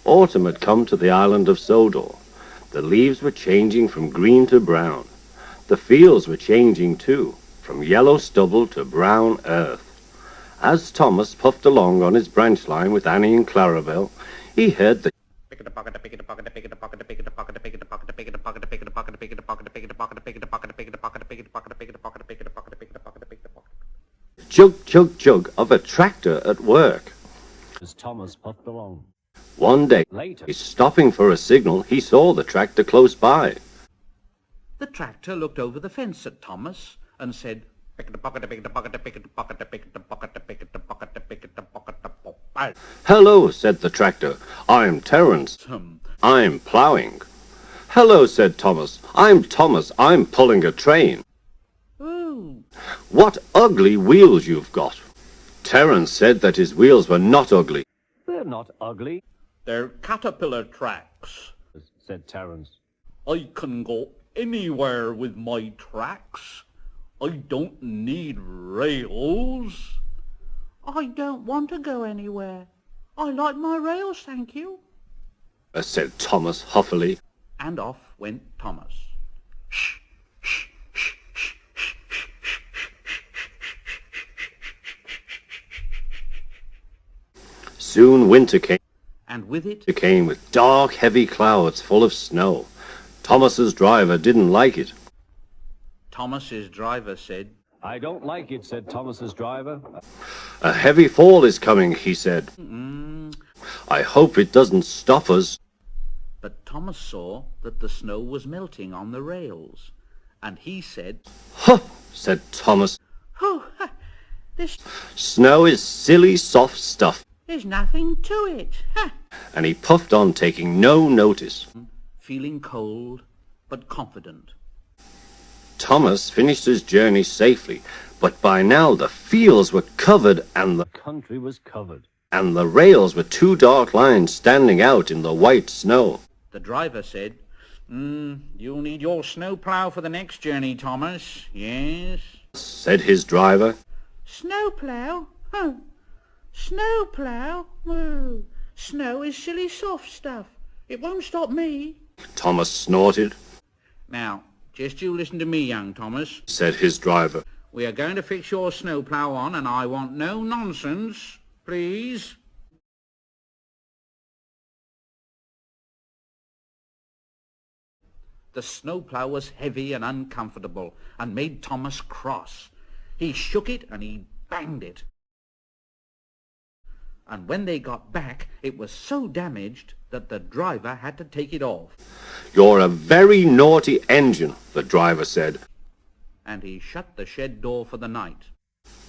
Autumn had come to the island of Sodor. The leaves were changing from green to brown. The fields were changing too, from yellow stubble to brown earth. As Thomas puffed along on his branch line with Annie and Clarabel, he heard the chug, chug, chug of a tractor at work. As Thomas puffed along. One day, Later, stopping for a signal, he saw the tractor close by. The tractor looked over the fence at Thomas and said, Hello, said the tractor. I'm Terence. I'm ploughing. Hello, said Thomas. I'm Thomas. I'm pulling a train. Ooh. What ugly wheels you've got. Terence said that his wheels were not ugly. they're not ugly, They're caterpillar tracks. said Terence. I can go anywhere with my tracks. I don't need rails. I don't want to go anywhere. I like my rails, thank you. Said Thomas huffily. And off went Thomas. Shh, shh, shh, shh, shh, shh, shh. Soon winter came. And with it, It came with dark, heavy clouds full of snow. Thomas's driver didn't like it. Thomas's driver said, I don't like it, said Thomas's driver. A heavy fall is coming, he said. I hope it doesn't stop us. but Thomas saw that the snow was melting on the rails. And he said, Huh, said Thomas. oh, this Snow is silly, soft stuff. there's nothing to it. And he puffed on, taking no notice. Feeling cold, but confident. Thomas finished his journey safely, but by now the fields were covered and The country was covered. the rails were two dark lines standing out in the white snow. The driver said, you'll need your snowplow for the next journey, Thomas. Yes? Said his driver. Snowplow? Huh. Snowplow? Oh, snow is silly soft stuff. It won't stop me. Thomas snorted. Now, just you listen to me, young Thomas. Said his driver. We are going to fix your snowplow on, and I want no nonsense, please. The snowplow was heavy and uncomfortable, and made Thomas cross. He shook it and he banged it. And when they got back, it was so damaged that the driver had to take it off. You're a very naughty engine, the driver said. And he shut the shed door for the night.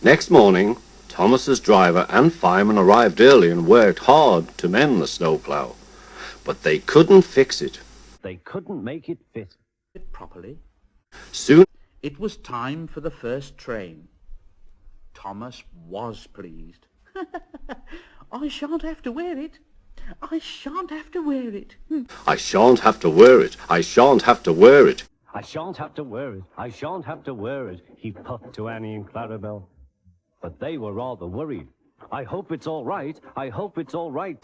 Next morning, Thomas's driver and fireman arrived early and worked hard to mend the snowplow. But they couldn't fix it. They couldn't make it fit. It properly. Soon It was time for the first train. Thomas was pleased. I shan't have to wear it. I shan't have to wear it. I shan't have to wear it. I shan't have to wear it. I shan't have to wear it. I shan't have to wear it, he puffed to Annie and Clarabel. But they were rather worried. I hope it's all right. I hope it's all right.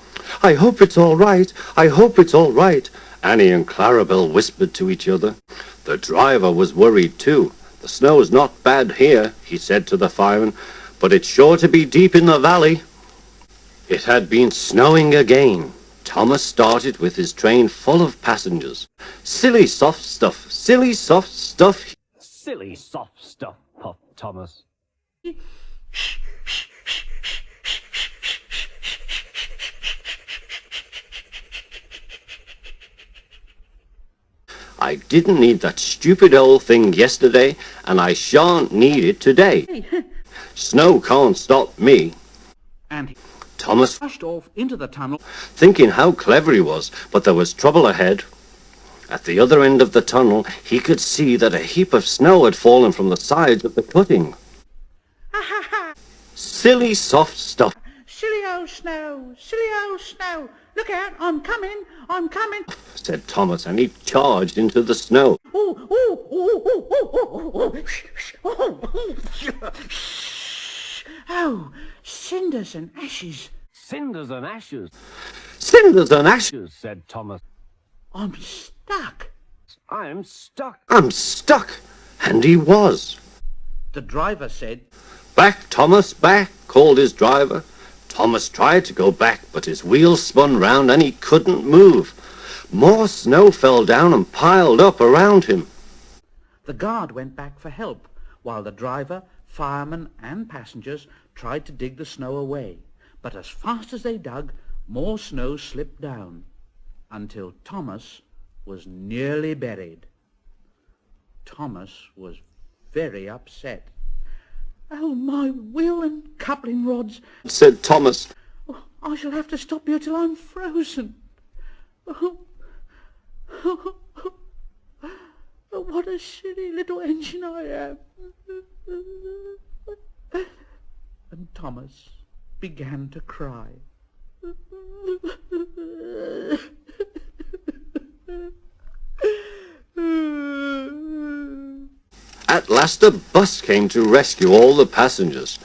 I hope it's all right. I hope it's all right. Annie and Clarabel whispered to each other. The driver was worried too. The snow's not bad here, he said to the fireman, but it's sure to be deep in the valley. It had been snowing again. Thomas started with his train full of passengers. Silly soft stuff, silly soft stuff. Silly soft stuff, puffed Thomas. I didn't need that stupid old thing yesterday, and I shan't need it today. Snow can't stop me. And he Thomas rushed off into the tunnel. thinking how clever he was, but there was trouble ahead. At the other end of the tunnel, he could see that a heap of snow had fallen from the sides of the cutting. Silly soft stuff, Silly old snow, silly old snow. Look out, I'm coming, I'm coming. said Thomas, and he charged into the snow. Oh, cinders and ashes. Cinders and ashes. cinders and ashes, said Thomas. I'm stuck. I'm stuck. I'm stuck. And he was. The driver said, Back, Thomas, back, called his driver. Thomas tried to go back, but his wheels spun round and he couldn't move. More snow fell down and piled up around him. The guard went back for help, while the driver, fireman and passengers tried to dig the snow away. But as fast as they dug, more snow slipped down, until Thomas was nearly buried. Thomas was very upset. Oh, my wheel and coupling rods, Said Thomas. Oh, I shall have to stop here till I'm frozen. Oh, what a silly little engine I am. And Thomas began to cry. At last a bus came to rescue all the passengers.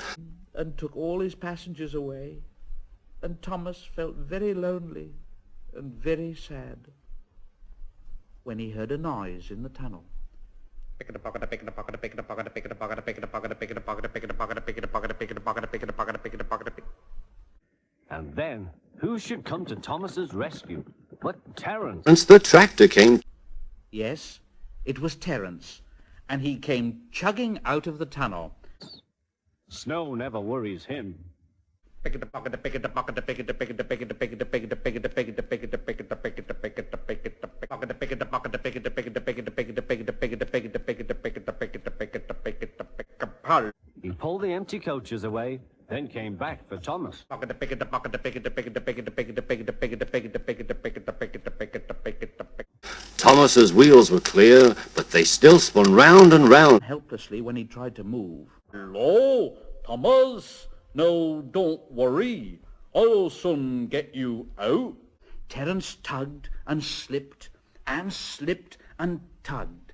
And took all his passengers away. And Thomas felt very lonely and very sad when he heard a noise in the tunnel. And then, who should come to Thomas's rescue but Terence? Once the tractor came, Yes, it was Terence, and he came chugging out of the tunnel. Snow never worries him. He pulled the empty coaches away, then came back for Thomas. Thomas's wheels were clear, but they still spun round and round. Helplessly when he tried to move. Hello, Thomas. No, don't worry. I'll soon get you out. Terence tugged and slipped and slipped and tugged.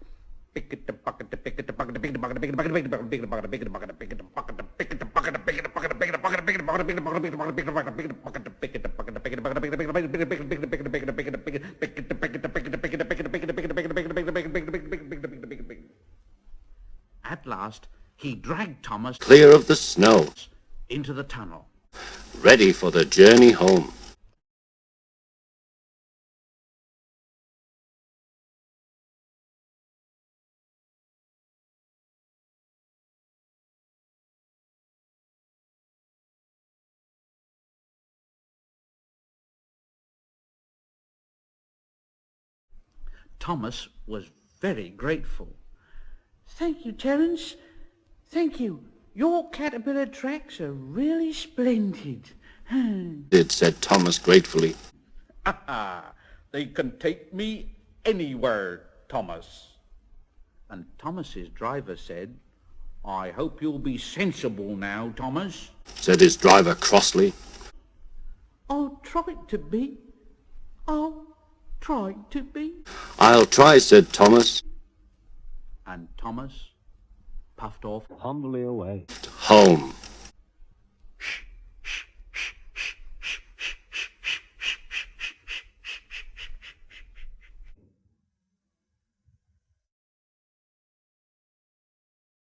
At last, he dragged Thomas Clear of the snow, into the tunnel. ready for the journey home. Thomas was very grateful. Thank you, Terence. Thank you. Your caterpillar tracks are really splendid. Said Thomas gratefully. Ha ha! They can take me anywhere, Thomas. And Thomas's driver said, I hope you'll be sensible now, Thomas. Said his driver crossly. I'll try to be. I'll try to be. I'll try, said Thomas. And Thomas puffed off Humbly away. Home.